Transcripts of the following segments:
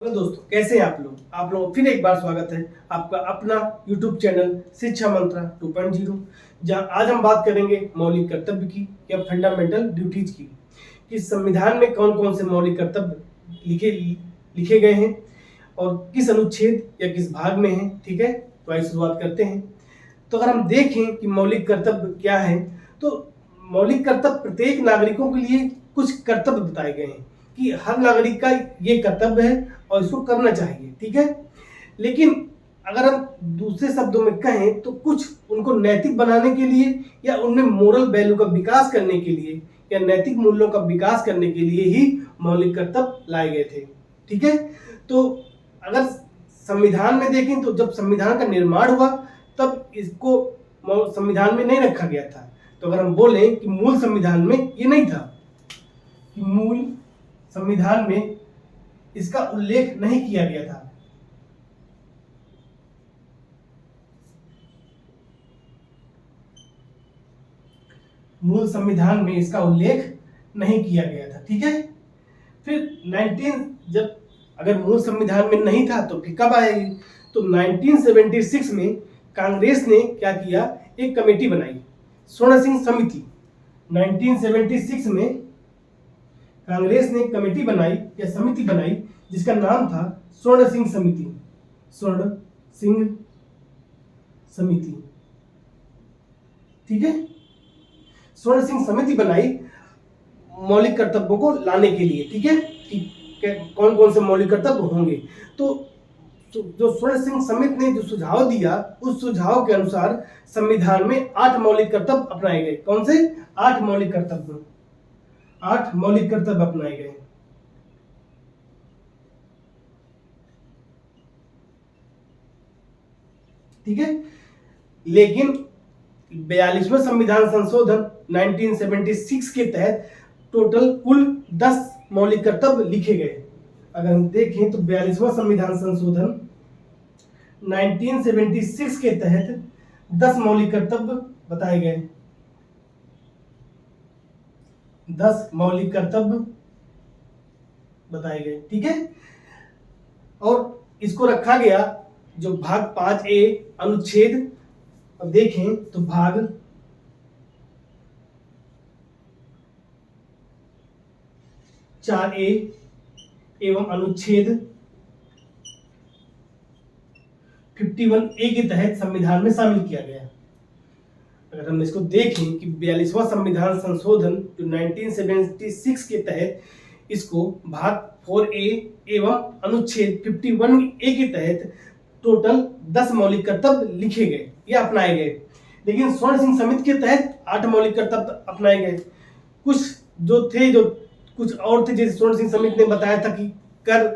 Hello दोस्तों, कैसे हैं आप लोग फिर एक बार स्वागत है आपका अपना YouTube चैनल शिक्षा मंत्रा 2.0, जहां आज हम बात करेंगे मौलिक कर्तव्य की या फंडामेंटल ड्यूटीज की कि संविधान में कौन कौन से मौलिक कर्तव्य लिखे गए हैं और किस अनुच्छेद या किस भाग में हैं। ठीक है, तो आइए शुरुआत करते हैं। तो अगर हम देखें कि मौलिक कर्तव्य क्या है, तो मौलिक कर्तव्य प्रत्येक नागरिकों के लिए कुछ कर्तव्य बताए गए हैं कि हर नागरिक का ये कर्तव्य है और इसको करना चाहिए। ठीक है, लेकिन अगर हम दूसरे शब्दों में कहें तो कुछ उनको नैतिक बनाने के लिए या उनमें मोरल वैल्यू का विकास करने के लिए या नैतिक मूल्यों का विकास करने के लिए ही मौलिक कर्तव्य लाए गए थे। ठीक है, तो अगर संविधान में देखें तो जब संविधान का निर्माण हुआ तब इसको संविधान में नहीं रखा गया था। तो अगर हम बोलें कि मूल संविधान में ये नहीं था, कि मूल संविधान में इसका उल्लेख नहीं किया गया था। मूल संविधान में इसका उल्लेख नहीं किया गया था। ठीक है, फिर 19 जब अगर मूल संविधान में नहीं था तो फिर कब आएगी? तो 1976 में कांग्रेस ने क्या किया, एक कमेटी बनाई, स्वर्ण सिंह समिति। 1976 में कांग्रेस ने कमेटी बनाई या समिति बनाई जिसका नाम था स्वर्ण सिंह समिति। स्वर्ण सिंह समिति, ठीक है, स्वर्ण सिंह समिति बनाई मौलिक कर्तव्यों को लाने के लिए। ठीक है, कि कौन कौन से मौलिक कर्तव्य होंगे। तो जो स्वर्ण सिंह समिति ने जो सुझाव दिया, उस सुझाव के अनुसार संविधान में 8 मौलिक कर्तव्य अपनाए गए। कौन से? 8 मौलिक कर्तव्य, 8 मौलिक कर्तव्य अपनाए गए। ठीक है, लेकिन 42वें संविधान संशोधन 1976 के तहत टोटल कुल 10 मौलिक कर्तव्य लिखे गए। अगर हम देखें तो 42वां संविधान संशोधन 1976 के तहत 10 मौलिक कर्तव्य बताए गए। 10 मौलिक कर्तव्य बताए गए। ठीक है, और इसको रखा गया जो भाग 5A अनुच्छेद, अब देखें तो भाग 4A एवं अनुच्छेद 51A के तहत संविधान में शामिल किया गया। अगर हम इसको देखें कि 42वां संविधान संशोधन जो 1976 के तहत इसको भाग 4A एवं अनुच्छेद 51A के तहत टोटल 10 मौलिक कर्तव्य लिखे गए या अपनाए गए। लेकिन स्वर्ण सिंह समिति के तहत 8 मौलिक कर्तव्य अपनाए गए। कुछ कुछ और थे, जैसे स्वर्ण सिंह समिति ने बताया था कि कर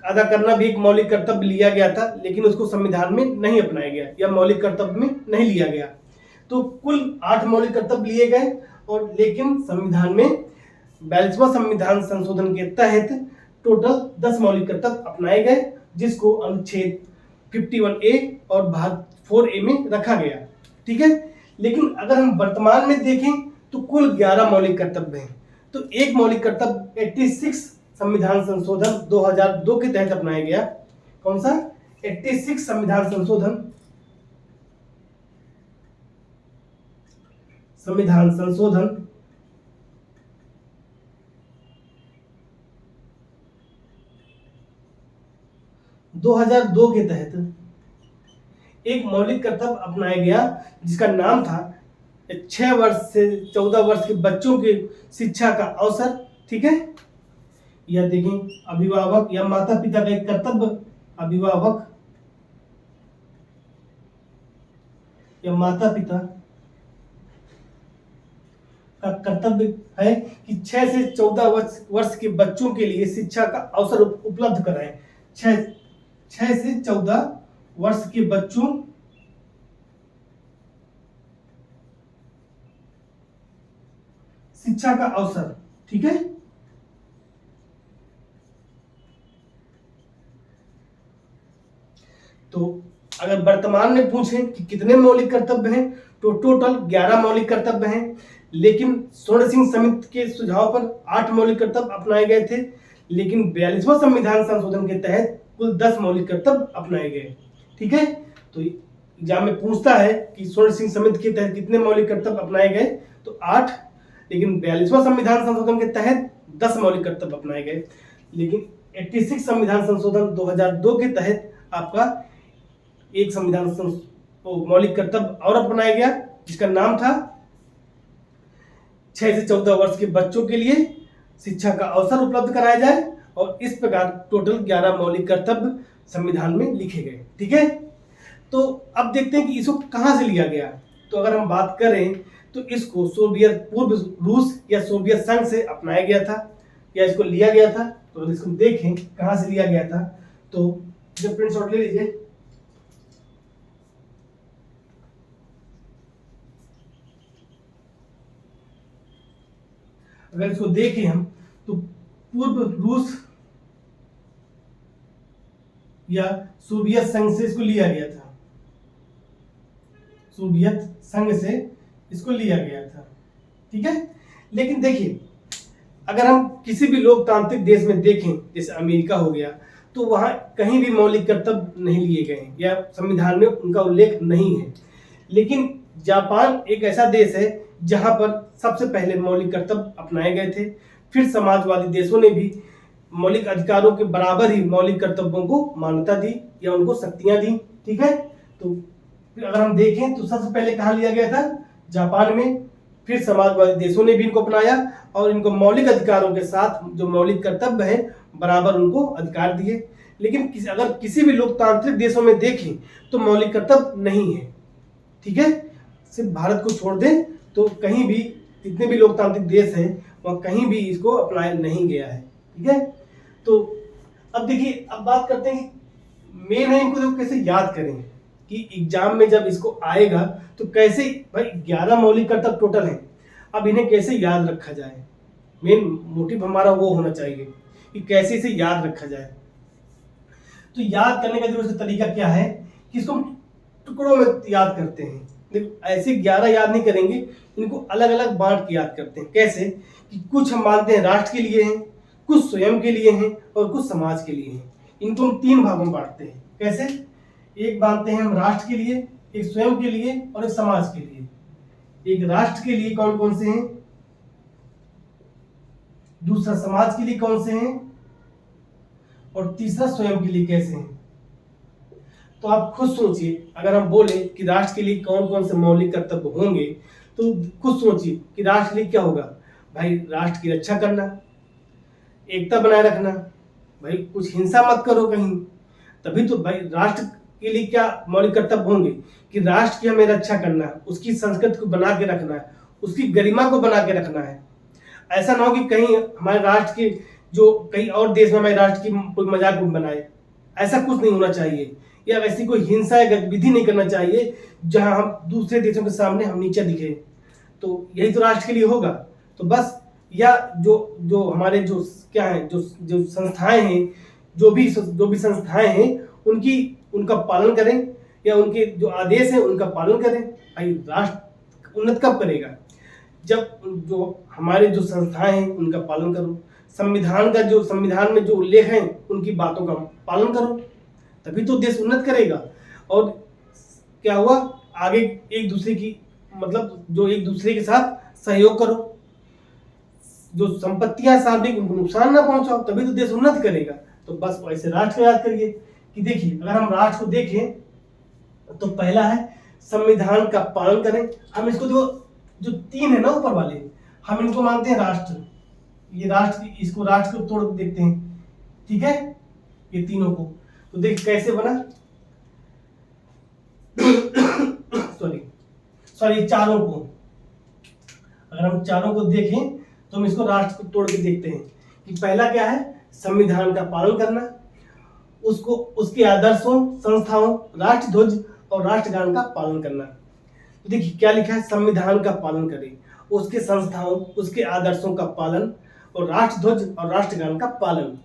अदा करना भी एक मौलिक कर्तव्य लिया गया था, लेकिन उसको संविधान में नहीं अपनाया गया या मौलिक कर्तव्य में नहीं लिया गया। तो कुल 8 मौलिक कर्तव्य लिए गए, और लेकिन संविधान में 42वां संविधान संशोधन के तहत टोटल 10 मौलिक कर्तव्य अपनाए गए, जिसको अनुच्छेद 51A और भाग 4A में रखा गया। ठीक है, लेकिन अगर हम वर्तमान में देखें तो कुल 11 मौलिक कर्तव्य हैं। तो एक मौलिक कर्तव्य 86 संविधान संशोधन 2002 के तहत अपनाया गया। कौन सा? 86 संविधान संशोधन 2002 के तहत एक मौलिक कर्तव्य अपनाया गया जिसका नाम था 6 वर्ष से 14 वर्ष के बच्चों के शिक्षा का अवसर। ठीक है, या देखें अभिभावक या माता पिता का एक कर्तव्य, अभिभावक या माता पिता का कर्तव्य है कि 6 से 14 वर्ष के बच्चों के लिए शिक्षा का अवसर उपलब्ध कराएं। 6 से 14 वर्ष के बच्चों शिक्षा का अवसर। ठीक है, तो अगर वर्तमान में पूछें कि कितने मौलिक कर्तव्य हैं, तो टोटल 11 मौलिक कर्तव्य हैं। लेकिन स्वर्ण सिंह समिति के सुझाव पर 8 मौलिक कर्तव्य अपनाए गए थे, लेकिन 42वां संविधान संशोधन के तहत कुल 10 मौलिक कर्तव्य अपनाए गए। ठीक है, तो एग्जाम में पूछता है कि स्वर्ण सिंह समिति के तहत कितने मौलिक कर्तव्य अपनाए गए, तो 8, लेकिन 42वां संविधान संशोधन के तहत 10 मौलिक कर्तव्य अपनाए गए। लेकिन 86 संविधान संशोधन 2002 के तहत आपका एक मौलिक कर्तव्य और अपनाया गया, जिसका नाम था 6 से 14 वर्ष के बच्चों के लिए शिक्षा का अवसर उपलब्ध कराया जाए, और इस प्रकार टोटल 11 मौलिक कर्तव्य संविधान में लिखे गए। ठीक है, तो अब देखते हैं कि इसको कहां से लिया गया। तो अगर हम बात करें तो इसको पूर्व रूस या सोवियत संघ से अपनाया गया था, या इसको लिया गया था। तो इसको देखें कहां से लिया गया था, तो प्रिंट शॉट ले लीजिए। अगर इसको देखें हम तो पूर्व रूस या सोवियत संघ से इसको लिया गया था, सोवियत संघ से इसको लिया गया था। ठीक है, लेकिन देखिए अगर हम किसी भी लोकतांत्रिक देश में देखें, जैसे अमेरिका हो गया, तो वहां कहीं भी मौलिक कर्तव्य नहीं लिए गए या संविधान में उनका उल्लेख नहीं है। लेकिन जापान एक ऐसा देश है जहां पर सबसे पहले मौलिक कर्तव्य अपनाए गए थे। फिर समाजवादी देशों ने भी मौलिक अधिकारों के बराबर ही मौलिक कर्तव्यों को मान्यता दी या उनको शक्तियां दी। ठीक है, तो फिर अगर हम देखें तो सबसे पहले कहाँ लिया गया था, जापान में। फिर समाजवादी देशों ने भी इनको अपनाया और इनको मौलिक अधिकारों के साथ जो मौलिक कर्तव्य है बराबर उनको अधिकार दिए। लेकिन अगर किसी भी लोकतांत्रिक देशों में देखें तो मौलिक कर्तव्य नहीं है। ठीक है, सिर्फ भारत को छोड़ दें तो कहीं भी जितने भी लोकतांत्रिक देश हैं वहाँ कहीं भी इसको अपनाया नहीं गया है। ठीक है, तो अब देखिए अब बात करते हैं मेन है इनको तो कैसे याद करें कि एग्जाम में जब इसको आएगा तो कैसे, भाई 11 मौलिक कर्तव्य टोटल हैं, अब इन्हें कैसे याद रखा जाए। मेन मोटिव हमारा वो होना चाहिए कि कैसे इसे याद रखा जाए। तो याद करने का जो तरीका क्या है कि इसको हम टुकड़ों में याद करते हैं। देखो ऐसे 11 याद नहीं करेंगे, इनको अलग अलग बांट के याद करते हैं। कैसे कि कुछ हम मानते हैं राष्ट्र के लिए हैं, कुछ स्वयं के लिए हैं और कुछ समाज के लिए हैं। इनको हम 3 भागों में बांटते हैं। कैसे, एक बांटते हैं हम राष्ट्र के लिए, एक स्वयं के लिए और एक समाज के लिए। एक राष्ट्र के लिए कौन कौन से हैं, दूसरा समाज के लिए कौन से हैं, और तीसरा स्वयं के लिए कैसे हैं। तो आप खुद सोचिए, अगर हम बोले कि राष्ट्र के लिए कौन कौन से मौलिक कर्तव्य होंगे तो खुद सोचिए कि राष्ट्र के लिए क्या होगा। भाई राष्ट्र की रक्षा करना, एकता बनाए रखना, भाई कुछ हिंसा मत करो कहीं। तभी तो भाई राष्ट्र के लिए क्या मौलिक कर्तव्य होंगे कि राष्ट्र की हमें रक्षा करना है, उसकी संस्कृति को बना के रखना है, उसकी गरिमा को बना के रखना है। ऐसा ना हो कि कहीं हमारे राष्ट्र के जो कई और देश में हमारे राष्ट्र की कोई मजाक बनाए, ऐसा कुछ नहीं होना चाहिए। या वैसी कोई हिंसा या गतिविधि नहीं करना चाहिए जहां हम दूसरे देशों के सामने हम नीचे दिखे। तो यही तो राष्ट्र के लिए होगा। तो बस, या जो जो हमारे जो क्या है जो जो संस्थाएं हैं, जो भी संस्थाएं हैं उनका पालन करें, या उनके जो आदेश हैं उनका पालन करें। भाई राष्ट्र उन्नत कब करेगा, जब जो हमारे जो संस्थाएं हैं उनका पालन करो, संविधान में जो उल्लेख हैं उनकी बातों का पालन करो, तभी तो देश उन्नत करेगा। और क्या हुआ, आगे एक दूसरे की मतलब जो एक दूसरे के साथ सहयोग करो, जो संपत्तियां सार्वजनिक उनको नुकसान ना पहुंचाओ, तभी तो देश उन्नत करेगा। तो बस वैसे राष्ट्र को याद करिए कि देखिए अगर हम राष्ट्र को देखें तो पहला है संविधान का पालन करें। हम इसको जो 3 है ना ऊपर वाले, हम इनको मानते हैं राष्ट्र। ये राष्ट्र, इसको राष्ट्र को तोड़ देखते हैं। ठीक है, ये तीनों को तो देख कैसे बना सॉरी चारों को, अगर हम चारों को देखें तो हम इसको राष्ट्र को तोड़ के देखते हैं कि पहला क्या है, संविधान का पालन करना, उसको उसके आदर्शों, संस्थाओं, राष्ट्रध्वज और राष्ट्रगान का पालन करना। तो देखिए क्या लिखा है, संविधान का पालन करें, उसके संस्थाओं, उसके आदर्शों का पालन और राष्ट्रध्वज और राष्ट्रगान का पालन।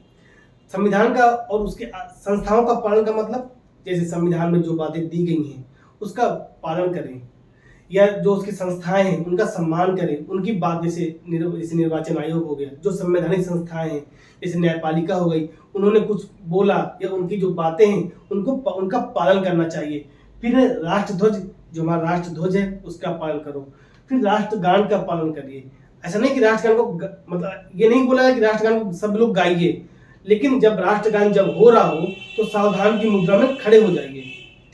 संविधान का और उसके संस्थाओं का पालन का मतलब जैसे संविधान में जो बातें दी गई हैं उसका पालन करें। या जो उसकी संस्थाएं हैं उनका सम्मान करे, उनकी बात, जैसे निर्वाचन आयोग हो गया, जो संवैधानिक संस्थाएं हैं जैसे न्यायपालिका हो गई, उन्होंने कुछ बोला या उनकी जो बातें हैं उनका पालन करना चाहिए। फिर राष्ट्रध्वज, जो हमारा राष्ट्रध्वज है उसका पालन करो। फिर राष्ट्रगान का पालन करिए। ऐसा नहीं कि राष्ट्रगान को मतलब ये नहीं बोला है कि राष्ट्रगान को सब लोग गाइए, लेकिन जब राष्ट्रगान जब हो रहा हो तो सावधान की मुद्रा में खड़े हो जाइए।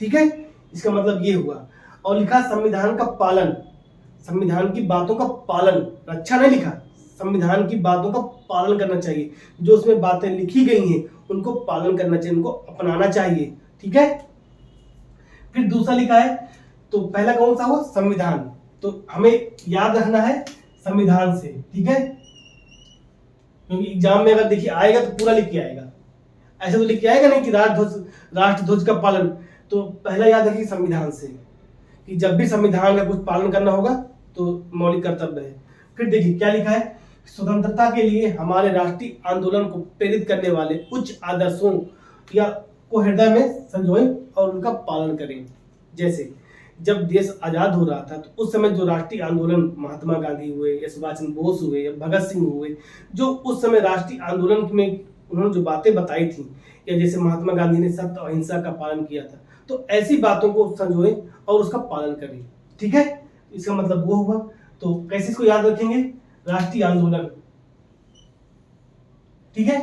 ठीक है, इसका मतलब ये हुआ। और लिखा संविधान का पालन, संविधान की बातों का पालन, रक्षा नहीं लिखा, संविधान की बातों का पालन करना चाहिए। जो उसमें बातें लिखी गई हैं उनको पालन करना चाहिए, उनको अपनाना चाहिए। ठीक है, फिर दूसरा लिखा है, तो पहला कौन सा हुआ, संविधान, तो हमें याद रखना है संविधान से। ठीक है, क्योंकि एग्जाम में अगर देखिए आएगा तो पूरा लिख के आएगा, ऐसे तो लिख के आएगा नहीं कि राष्ट्रध्वज का पालन, तो पहला याद रखिए संविधान से कि जब भी संविधान का कुछ पालन करना होगा तो मौलिक कर्तव्य है। फिर देखिए क्या लिखा है, स्वतंत्रता के लिए हमारे राष्ट्रीय आंदोलन को प्रेरित करने वाले उच्च आदर्शों या को हृदय में संजोएं और उनका पालन करें। जैसे जब देश आजाद हो रहा था तो उस समय जो राष्ट्रीय आंदोलन महात्मा गांधी हुए या सुभाष चंद्र बोस हुए या भगत सिंह हुए, जो उस समय राष्ट्रीय आंदोलन में उन्होंने जो बातें बताई थी, या जैसे महात्मा गांधी ने सत्य और अहिंसा का पालन किया था, तो ऐसी बातों को संजोएं और उसका पालन करें। ठीक है, इसका मतलब वो हुआ। तो कैसे इसको याद रखेंगे, राष्ट्रीय आंदोलन। ठीक है,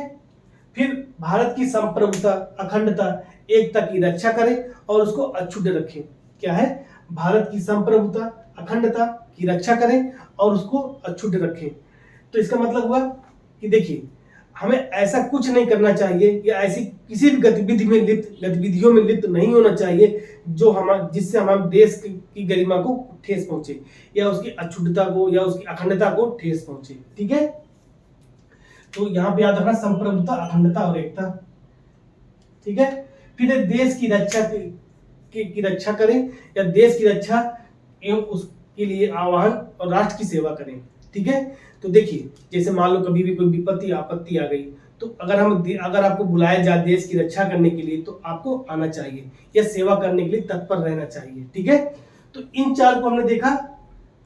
फिर भारत की संप्रभुता, अखंडता, एकता की रक्षा करें और उसको अक्षुण्ण रखें। क्या है, भारत की संप्रभुता, अखंडता की रक्षा करें और उसको अक्षुण्ण रखें। तो इसका मतलब हुआ कि देखिए हमें ऐसा कुछ नहीं करना चाहिए या ऐसी किसी भी गतिविधियों में लिप्त नहीं होना चाहिए जो जिससे हमारे देश की गरिमा को ठेस पहुंचे या उसकी अक्षुण्णता को या उसकी अखंडता को ठेस पहुंचे। ठीक है, तो यहाँ पे याद रखना संप्रभुता, अखंडता और एकता। ठीक है, फिर देश की रक्षा की रक्षा करें या देश की रक्षा एवं उसके लिए आह्वान और राष्ट्र की सेवा करें। ठीक है, तो देखिए जैसे मान लो कभी भी कोई विपत्ति आपत्ति आ गई, तो अगर आपको बुलाया जाए देश की रक्षा करने के लिए तो आपको आना चाहिए या सेवा करने के लिए तत्पर रहना चाहिए। ठीक है, तो इन चार को हमने देखा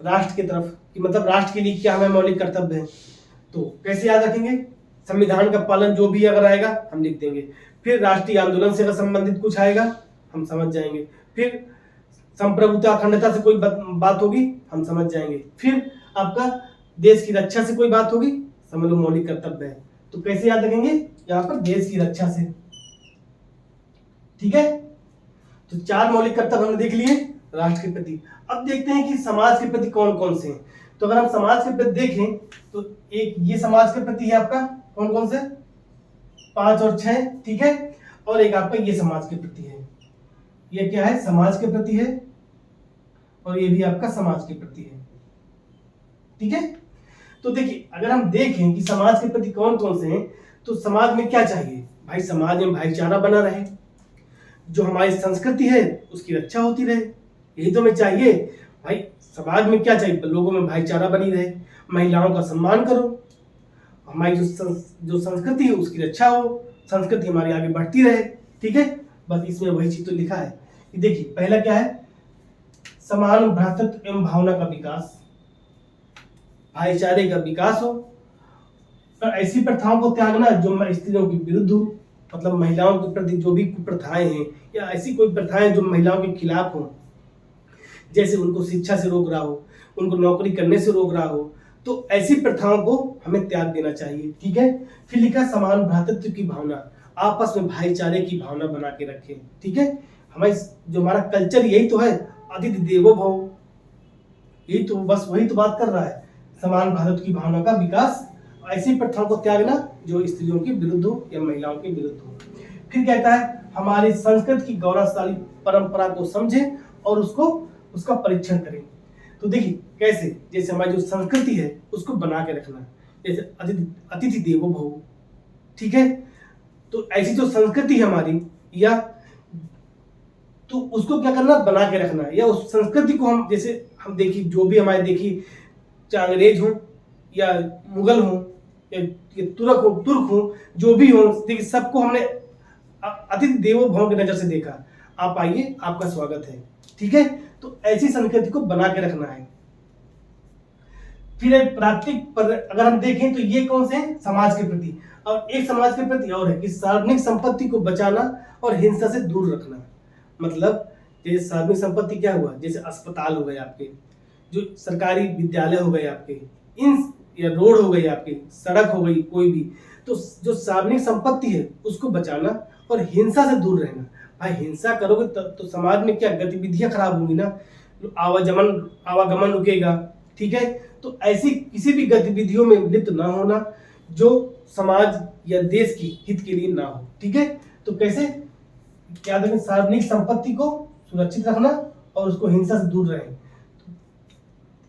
राष्ट्र की तरफ कि मतलब राष्ट्र के लिए क्या हमें मौलिक कर्तव्य है। तो कैसे याद रखेंगे, संविधान का पालन जो भी अगर आएगा हम लिख देंगे। फिर राष्ट्रीय आंदोलन से अगर संबंधित कुछ आएगा हम समझ जाएंगे। फिर संप्रभुता, अखंडता से कोई बात होगी हम समझ जाएंगे। फिर आपका देश की रक्षा से कोई बात होगी, समझ लो मौलिक कर्तव्य है। तो कैसे याद रखेंगे, यहाँ पर देश की रक्षा से। ठीक है, तो चार मौलिक कर्तव्य हमने देख लिए राष्ट्र के प्रति। अब देखते हैं कि समाज के प्रति कौन कौन से हैं। तो अगर हम समाज के प्रति देखें तो एक ये समाज के प्रति है आपका कौन कौन से, 5 और 6। ठीक है, और एक आपका ये समाज के प्रति है, ये क्या है, समाज के प्रति है, और ये भी आपका समाज के प्रति है। ठीक है, तो देखिए अगर हम देखें कि समाज के प्रति कौन कौन से हैं, तो समाज में क्या चाहिए भाई, समाज में भाईचारा बना रहे, जो हमारी संस्कृति है उसकी रक्षा होती रहे, यही तो हमें चाहिए भाई। समाज में क्या चाहिए, लोगों में भाईचारा बनी रहे, महिलाओं का सम्मान करो, हमारी जो संस्कृति है उसकी रक्षा हो, संस्कृति हमारी आगे बढ़ती रहे। ठीक है, बस इसमें वही चीज तो लिखा है कि देखिए पहला क्या है, समान भ्रातृत्व एवं भावना का विकास, भाईचारे का विकास हो, और ऐसी प्रथाओं को त्यागना जो स्त्रियों के विरुद्ध हो, मतलब महिलाओं के प्रति जो भी कुप्रथाएं हैं या ऐसी कोई प्रथाएं जो महिलाओं के खिलाफ हो, जैसे उनको शिक्षा से रोक रहा हो, उनको नौकरी करने से रोक रहा हो, तो ऐसी प्रथाओं को हमें त्याग देना चाहिए। ठीक है, फिर लिखा समान भ्रातृत्व की भावना, आपस में भाईचारे की भावना बना के रखें। ठीक है, हमारा कल्चर यही तो है, अतिथि देवो भव, यही तो बस वही तो बात कर रहा है, समान भ्रातृत्व की भावना का विकास, ऐसी प्रथाओं को त्यागना जो स्त्रियों के विरुद्ध हो या महिलाओं के विरुद्ध हो। फिर कहता है हमारी संस्कृति की गौरवशाली परंपरा को समझें और उसका परीक्षण करें। तो देखिए कैसे, जैसे हमारी जो संस्कृति है उसको बना के रखना, जैसे अतिथि देवो भव। ठीक है, तो ऐसी जो संस्कृति है हमारी, या तो उसको क्या करना, बना के रखना, या उस संस्कृति को हम देखिए जो भी हमारे देखिए, चाहे अंग्रेज हो या मुगल हो या तुर्क हो, जो भी हो, देखिए सबको हमने अतिथि देवो भव की नजर से देखा। आप आइए, आपका स्वागत है। ठीक है, तो ऐसी संस्कृति को बना के रखना है। फिर प्राकृतिक पर अगर हम देखें तो ये कौन से हैं, समाज के प्रति। और एक समाज के प्रति और है कि सार्वजनिक संपत्ति को बचाना और हिंसा से दूर रखना। मतलब जैसे सार्वजनिक संपत्ति क्या हुआ, जैसे अस्पताल हो गए आपके, जो सरकारी विद्यालय हो गए आपके, इन या रोड हो गई आपकी, सड़क हो गई कोई भी, तो जो सार्वजनिक संपत्ति है उसको बचाना और हिंसा से दूर रहना। भाई हिंसा करोगे तो समाज में क्या गतिविधियां खराब होंगी ना, आवागमन रुकेगा, ठीक है। तो ऐसी किसी भी गतिविधियों में लिप्त ना होना जो समाज या देश की हित के लिए ना हो, ठीक है। तो कैसे क्या देखें, सार्वजनिक संपत्ति को सुरक्षित रखना और उसको हिंसा से दूर रहें।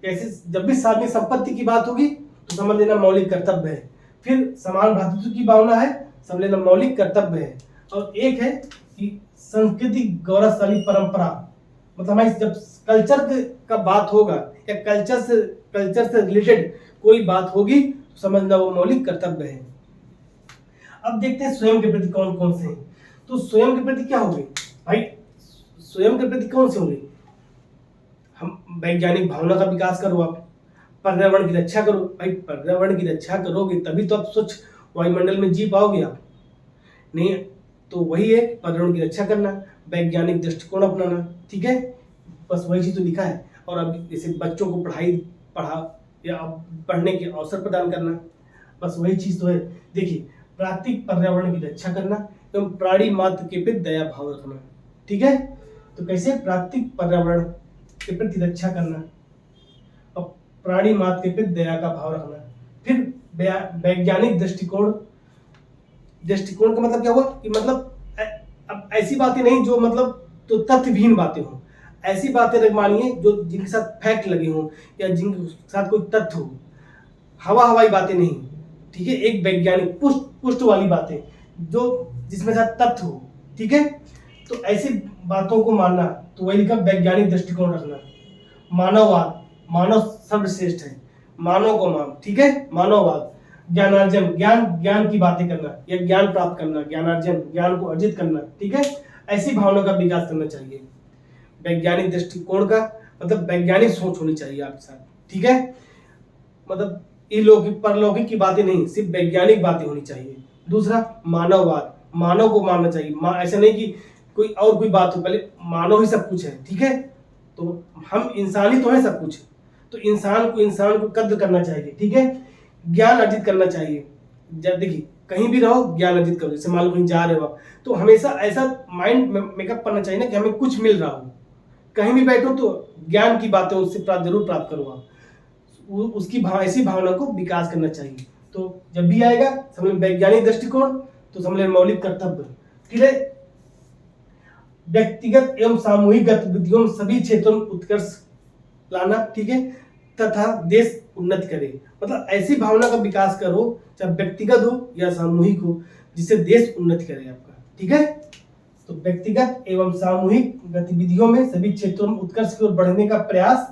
कैसे, जब भी सार्वजनिक संपत्ति की बात होगी तो समझ लेना मौलिक कर्तव्य है। फिर समान भ्रातृत्व की भावना है, समझ लेना मौलिक कर्तव्य है। और एक है कि संस्कृति गौरवशाली परंपरा, मतलब हमारी जब कल्चर का बात होगा या कल्चर से रिलेटेड कोई बात होगी तो समझना वो मौलिक कर्तव्य है। अब देखते हैं स्वयं के प्रति कौन कौन से हैं। तो स्वयं के प्रति क्या होंगे भाई, स्वयं के प्रति कौन से होंगे, हम वैज्ञानिक भावना का विकास करो, आप पर्यावरण की रक्षा करो। भाई पर्यावरण की रक्षा करोगे तभी तो आप स्वच्छ वायुमंडल में जी पाओगे आप, नहीं तो वही है पर्यावरण की रक्षा करना, वैज्ञानिक दृष्टिकोण अपनाना, ठीक है। बस वही चीज तो लिखा है। और अब जैसे बच्चों को पढ़ा या पढ़ने के अवसर प्रदान करना, बस वही चीज तो है। देखिए प्राकृतिक पर्यावरण की रक्षा करना एवं प्राणी मात्र के प्रति दया भाव रखना, ठीक है। तो कैसे प्राकृतिक पर्यावरण के प्रति रक्षा करना और प्राणी मात्र के प्रति दया का भाव रखना। फिर वैज्ञानिक दृष्टिकोण का मतलब क्या हुआ कि मतलब अब ऐसी बातें नहीं जो मतलब तो तथ्यहीन बातें हों, ऐसी बातें मानिए जो जिनके साथ फैक्ट लगे हों या जिनके साथ कोई तथ्य हो, हवाई बातें नहीं, ठीक है। एक वैज्ञानिक पुष्ट वाली बातें जो जिसमें साथ तथ्य हो, ठीक है। तो ऐसी बातों को मानना, तो वही लिखा वैज्ञानिक दृष्टिकोण रखना। मानववाद, मानव सर्वश्रेष्ठ है, मानव को मान, ठीक है। मानववाद, ज्ञानार्जन, ज्ञान की बातें करना या ज्ञान प्राप्त करना, ज्ञानार्जन, ज्ञान को अर्जित करना, ठीक है। ऐसी भावना का विकास करना चाहिए। वैज्ञानिक दृष्टिकोण का मतलब वैज्ञानिक सोच होनी चाहिए आपके साथ, ठीक है। मतलब अलौकिक परलौकिक की बातें नहीं, सिर्फ वैज्ञानिक बातें होनी चाहिए। दूसरा मानववाद, मानव को मानना चाहिए, ऐसा नहीं कि कोई बात हो, पहले मानव ही सब कुछ है, ठीक है। तो हम इंसान ही तो है सब कुछ, तो इंसान को कद्र करना चाहिए, ठीक है। ज्ञान अर्जित करना चाहिए। जब देखिए कहीं भी रहो ज्ञान अर्जित करो, जैसे मान लो कहीं जा रहे हो आप, तो हमेशा ऐसा माइंड मेकअप करना चाहिए ना कि हमें कुछ मिल रहा हो। कहीं भी बैठो तो ज्ञान की बातें उससे जरूर प्राप्त करो आप, उसकी ऐसी भावना को विकास करना चाहिए। तो जब भी आएगा समझ वैज्ञानिक दृष्टिकोण, तो समझ मौलिक कर्तव्य। फिर है व्यक्तिगत एवं सामूहिक गतिविधियों में सभी क्षेत्रों में उत्कर्ष लाना, ठीक है, तथा देश उन्नति करे। मतलब ऐसी भावना का विकास करो, चाहे व्यक्तिगत हो या सामूहिक हो, जिससे देश उन्नति करे आपका, ठीक है। तो व्यक्तिगत एवं सामूहिक गतिविधियों में सभी क्षेत्रों में उत्कर्ष की ओर बढ़ने का प्रयास,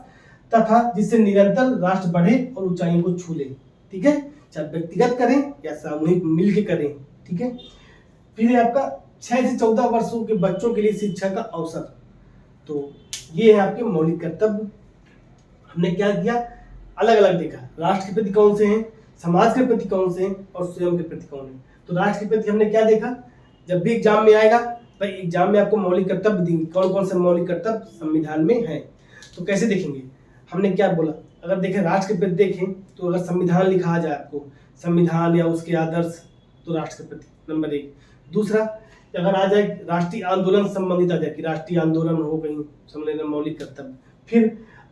तथा जिससे निरंतर राष्ट्र बढ़े और ऊंचाइयों को छू ले, ठीक है। चाहे व्यक्तिगत करें या सामूहिक मिलकर करें, ठीक है। फिर है आपका 6 से 14 वर्षों के बच्चों के लिए शिक्षा का अवसर। तो ये है आपके मौलिक कर्तव्य। हमने क्या किया, अलग अलग देखा, राष्ट्र के प्रति कौन से हैं, समाज के प्रति कौन से हैं और स्वयं के प्रति कौन है। तो राष्ट्र के प्रति हमने क्या देखा, जब भी एग्जाम में आएगा भाई एग्जाम में आपको मौलिक कर्तव्य देंगे, कौन कौन से मौलिक कर्तव्य संविधान में है। तो कैसे देखेंगे, हमने क्या बोला, अगर देखें राष्ट्र के प्रति देखें तो अगर संविधान लिखा जाए आपको, संविधान या उसके आदर्श, तो राष्ट्र के प्रति नंबर 1। दूसरा अगर आ जाए राष्ट्रीय आंदोलन संबंधित आ जाए कि राष्ट्रीय आंदोलन हो कहीं, समझ लेना मौलिक कर्तव्य।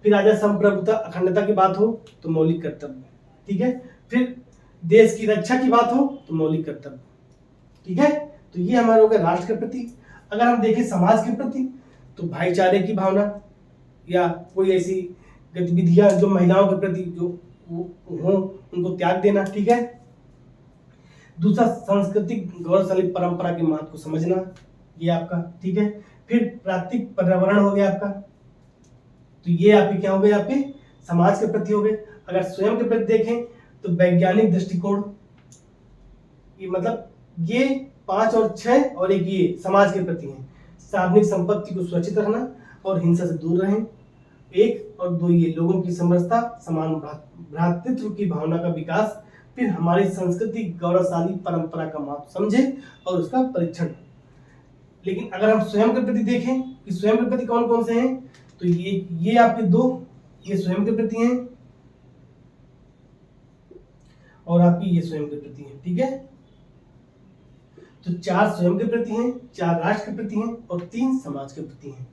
फिर आ जाए संप्रभुता अखंडता की बात हो तो मौलिक कर्तव्य, ठीक है। फिर देश की रक्षा की बात हो तो मौलिक कर्तव्य, ठीक है। तो ये हमारे हो गए राष्ट्र के प्रति। अगर हम देखें समाज के प्रति तो भाईचारे की भावना या कोई ऐसी गतिविधियां जो महिलाओं के प्रति जो हो उनको त्याग देना, ठीक है। दूसरा सांस्कृतिक गौरवशाली परंपरा के महत्व को समझना, ये आपका, ठीक है। फिर प्राकृतिक पर्यावरण हो गया आपका, तो ये आपके क्या हो गए, आपके समाज के प्रति हो गए। अगर स्वयं के प्रति देखें तो वैज्ञानिक दृष्टिकोण, ये मतलब ये 5 और 6 और एक ये समाज के प्रति है। सार्वजनिक संपत्ति को सुरक्षित रखना और हिंसा से दूर रहें। 1 और 2 ये लोगों की समरसता, समान भ्रातृत्व की भावना का विकास। फिर हमारी संस्कृति गौरवशाली परंपरा का महत्व समझे और उसका परीक्षण। लेकिन अगर हम स्वयं के प्रति देखें कि स्वयं के प्रति कौन कौन से हैं, तो ये आपके 2 ये स्वयं के प्रति हैं और आपकी ये स्वयं के प्रति हैं। ठीक है, तो 4 स्वयं के प्रति हैं, 4 राष्ट्र के प्रति हैं और 3 समाज के प्रति हैं।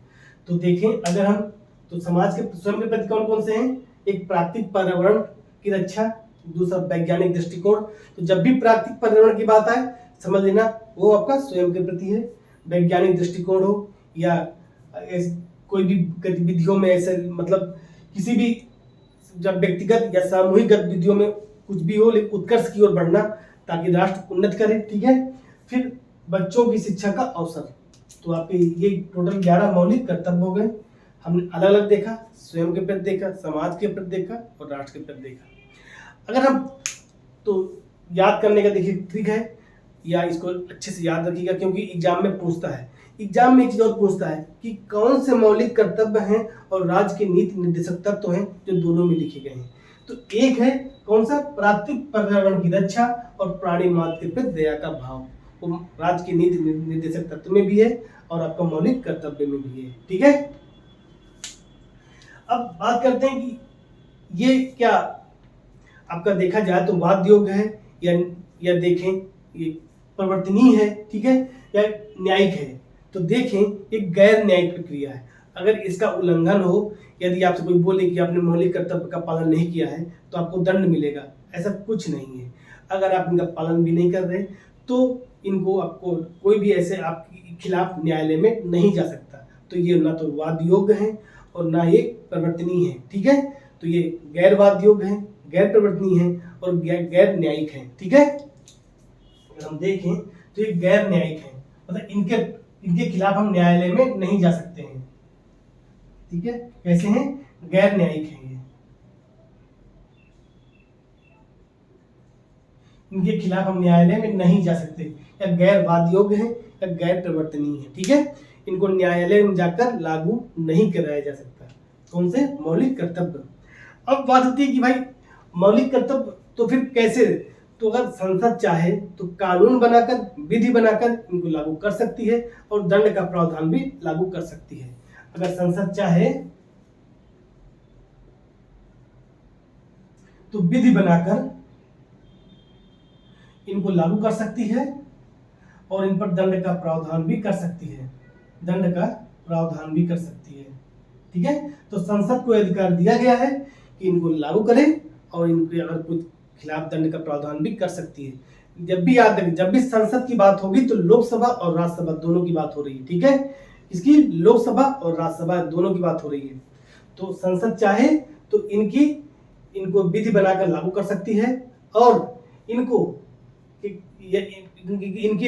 तो देखें अगर हम तो समाज के स्वयं के प्रति कौन कौन से हैं, एक प्राकृतिक पर्यावरण की रक्षा, दूसरा वैज्ञानिक दृष्टिकोण। तो जब भी प्राकृतिक पर्यावरण की बात आए समझ लेना वो आपका स्वयं के प्रति है। वैज्ञानिक दृष्टिकोण हो या कोई भी गतिविधियों में ऐसे मतलब किसी भी जब व्यक्तिगत या सामूहिक गतिविधियों में कुछ भी हो, लेकिन उत्कर्ष की ओर बढ़ना ताकि राष्ट्र उन्नत करे। ठीक है, फिर बच्चों की शिक्षा का अवसर। तो आपके ये टोटल 11 मौलिक कर्तव्य हो गए। हमने अलग अलग देखा, स्वयं के प्रति देखा, समाज के प्रति देखा और राष्ट्र के प्रति देखा। अगर हम तो याद करने का देखिए ट्रिक है, या इसको अच्छे से याद रखिएगा क्योंकि एग्जाम में पूछता है। एग्जाम में एक चीज और पूछता है कि कौन से मौलिक कर्तव्य हैं और राज्य के नीति निर्देशक तत्व हैं जो दोनों में लिखे गए हैं। तो एक है कौन सा, प्राकृतिक पर्यावरण की रक्षा और प्राणी मात्र के प्रति दया का भाव, वो राज्य के नीति निर्देशक तत्व में भी है और आपका मौलिक कर्तव्य में भी है। ठीक है, अब बात करते हैं कि ये क्या आपका देखा जाए तो वाद योग्य है या देखें ये परिवर्तनीय है, ठीक है, या न्यायिक है। तो देखें एक गैर न्यायिक प्रक्रिया है। अगर इसका उल्लंघन हो, यदि आपसे कोई बोले कि आपने मौलिक कर्तव्य का पालन नहीं किया है तो आपको दंड मिलेगा, ऐसा कुछ नहीं है। अगर आप इनका पालन भी नहीं कर रहे तो इनको आपको कोई भी ऐसे आपके खिलाफ न्यायालय में नहीं जा सकता। तो ये ना तो वाद योग्य है और ना ये परिवर्तनीय है। ठीक है, तो ये गैर वाद योग्य है, गैर परिवर्तनीय है और गैर न्यायिक है। ठीक है, अगर हम देखें तो ये गैर न्यायिक है, मतलब इनके खिलाफ हम न्यायालय में नहीं जा सकते हैं। ठीक है, कैसे हैं, गैर न्यायिक है ये, इनके खिलाफ हम न्यायालय में नहीं जा सकते, या गैर वाद योग्य है या गैर परिवर्तनीय है। ठीक है, इनको न्यायालय में जाकर लागू नहीं कराया जा सकता। कौन से, मौलिक कर्तव्य। अब बात होती है कि भाई मौलिक कर्तव्य तो फिर कैसे, तो अगर संसद चाहे तो कानून बनाकर, विधि बनाकर इनको लागू कर सकती है और दंड का प्रावधान भी लागू कर सकती है। अगर संसद चाहे तो विधि बनाकर इनको लागू कर सकती है और इन पर दंड का प्रावधान भी कर सकती है, दंड का प्रावधान भी कर सकती है। ठीक है, तो संसद को अधिकार दिया गया है कि इनको लागू करे और इनके अगर कुछ खिलाफ दंड का प्रावधान भी कर सकती है। जब भी याद रखें, जब भी संसद की बात होगी तो लोकसभा और राज्यसभा दोनों की बात हो रही है। ठीक है, इसकी लोकसभा और राज्यसभा दोनों की बात हो रही है। तो संसद चाहे तो इनको विधि बनाकर लागू कर सकती है और इनके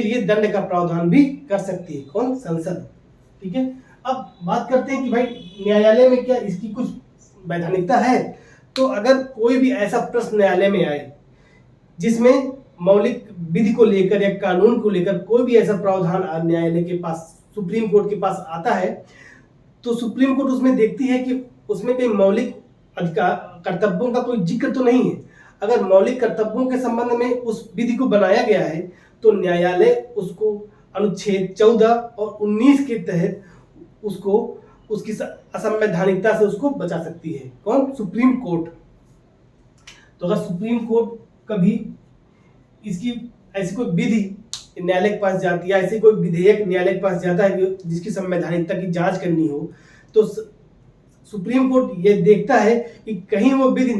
लिए दंड का प्रावधान भी कर सकती है। कौन, संसद। ठीक है, अब बात करते हैं कि भाई न्यायालय में क्या इसकी कुछ वैधानिकता है। तो अगर कोई भी ऐसा प्रश्न न्यायालय में आए जिसमें मौलिक विधि को लेकर या कानून को लेकर कोई भी ऐसा प्रावधान न्यायालय के पास, सुप्रीम कोर्ट के पास आता है, तो सुप्रीम कोर्ट उसमें देखती है कि उसमें कोई मौलिक अधिकार कर्तव्यों का कोई जिक्र तो नहीं है। अगर मौलिक कर्तव्यों के संबंध में उस विधि को बनाया गया है तो न्यायालय उसको अनुच्छेद 14 और 19 के तहत उसको उसकी असंवैधानिकता से उसको बचा सकती है। कौन, सुप्रीम कोर्ट। तो अगर सुप्रीम कोर्ट कभी इसकी ऐसी कोई विधि न्यायालय के पास जाती है, ऐसे कोई विधेयक न्यायालय के पास जाता है जिसकी संवैधानिकता की जांच करनी हो, तो सुप्रीम कोर्ट ये देखता है कि कहीं वो विधि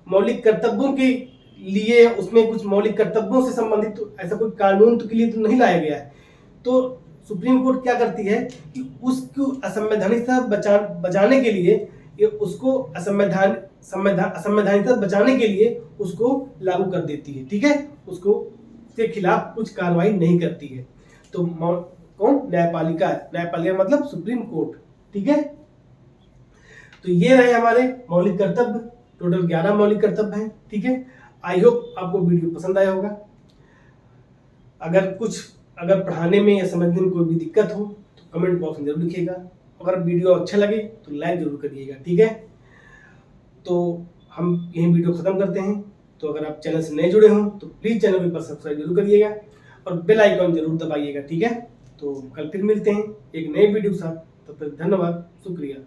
मौलिक कर्तव्यों के लिए, उसमें कुछ मौलिक कर्तव्यों से संबंधित तो ऐसा कोई कानून तो के लिए तो नहीं लाया गया है। तो सुप्रीम कोर्ट क्या करती है कि उसको असंवैधानिकता बचाने के लिए, ये उसको असंवैधानिकता बचाने के लिए उसको लागू कर देती है। ठीक है, उसको के खिलाफ कुछ कार्रवाई नहीं करती है। तो कौन, न्यायपालिका। न्यायपालिका मतलब सुप्रीम कोर्ट। ठीक है, तो ये रहे हमारे मौलिक कर्तव्य, टोटल 11 मौलिक कर्तव्य हैं। ठीक है, आई होप आपको वीडियो पसंद आया होगा। अगर पढ़ाने में या समझने में कोई भी दिक्कत हो तो कमेंट बॉक्स में जरूर लिखिएगा। अगर वीडियो अच्छा लगे तो लाइक जरूर करिएगा, ठीक है। तो हम यही वीडियो ख़त्म करते हैं। तो अगर आप चैनल से नए जुड़े हों तो प्लीज़ चैनल को एक बार सब्सक्राइब जरूर करिएगा और बेल आइकॉन जरूर दबाइएगा, ठीक है। तो कल फिर मिलते हैं एक नए वीडियो के साथ। तो फिर धन्यवाद, शुक्रिया।